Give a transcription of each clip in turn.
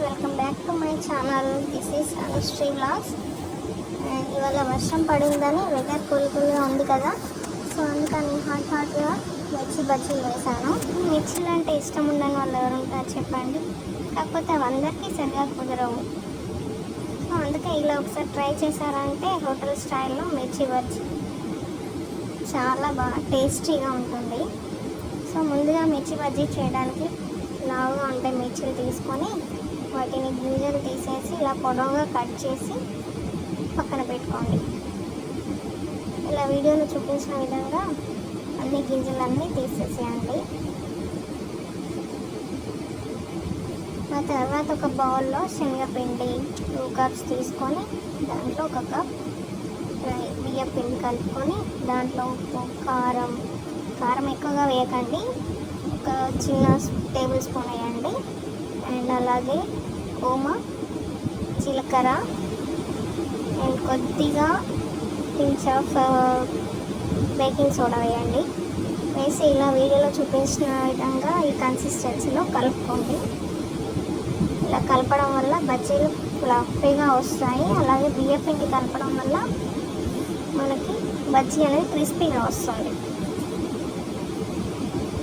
Welcome back to my channel. This is Anusri vlogs. And ఇవాళ వర్షం పడిందని వెదర్ కూల్గా ఉంది కదా, సో అందుకని హాట్గా మిర్చి బజ్జీలు వేసాను. మిర్చిలు అంటే ఇష్టం ఉండని వాళ్ళు ఎవరు ఉంటారు చెప్పండి, కాకపోతే అవి అందరికీ సరిగా కుదరవు. సో అందుకే ఇలా ఒకసారి ట్రై చేశారంటే హోటల్ స్టైల్లో మిర్చి బజ్జీ చాలా బాగా టేస్టీగా ఉంటుంది. సో ముందుగా మిర్చి బజ్జీ చేయడానికి లావుగా ఉంటే మిర్చిలు తీసుకొని వాటిని గింజలు తీసేసి ఇలా పొడవుగా కట్ చేసి పక్కన పెట్టుకోండి. ఇలా వీడియోలో చూపించిన విధంగా అన్ని గింజలన్నీ తీసేసేయండి. ఆ తర్వాత ఒక బౌల్లో శనగపిండి 2 కప్స్ తీసుకొని దాంట్లో 1 కప్ బియ్యం పిండి కలుపుకొని దాంట్లో ఉప్పు, కారం ఎక్కువగా వేయకండి, ఒక చిన్న టేబుల్ స్పూన్ వేయండి. అండ్ అలాగే ఓమా, జీలకర్ర అండ్ కొద్దిగా పించ్ ఆఫ్ బేకింగ్ సోడా వేయండి. వేసి ఇలా వీడియోలో చూపించిన విధంగా ఈ కన్సిస్టెన్సీలో కలుపుకోండి. ఇలా కలపడం వల్ల బజ్జీలు ఫ్లఫీగా వస్తాయి. అలాగే బియ్యం పిండి కలపడం వల్ల మనకి బజ్జీ అనేది క్రిస్పీగా వస్తుంది.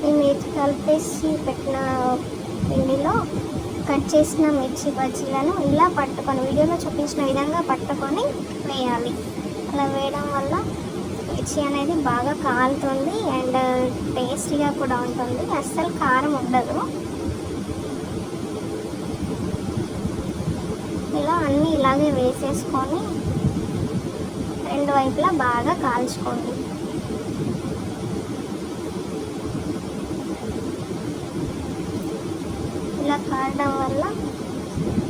ఈ మిర్చి కలిపేసి పెట్టిన పిండిలో కట్ చేసిన మిర్చి బజ్జీలను ఇలా పట్టుకొని వీడియోలో చూపించిన విధంగా పట్టుకొని వేయాలి. అలా వేయడం వల్ల మిర్చి అనేది బాగా కాలుతుంది అండ్ టేస్టీగా కూడా ఉంటుంది. అస్సలు కారం ఉండదు. ఇలా అన్నీ ఇలాగే వేసేసుకొని 2 వైపులా బాగా కాల్చుకోండి. ఇలా కారడం వల్ల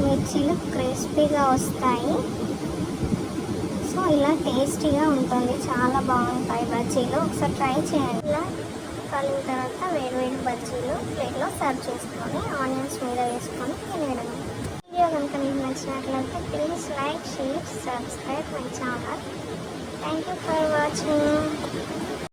మిర్చీలు క్రిస్పీగా వస్తాయి. సో ఇలా టేస్టీగా ఉంటుంది, చాలా బాగుంటాయి బజ్జీలు. ఒకసారి ట్రై చేయండి. ఇలా కాలిన తర్వాత వేడి బజ్జీలు ప్లేట్లో సర్వ్ చేసుకొని ఆనియన్స్ మీద వేసుకొని తినేయడం. వీడియో కనుక మీకు నచ్చినట్లయితే please like, share, subscribe my channel. Thank you for watching.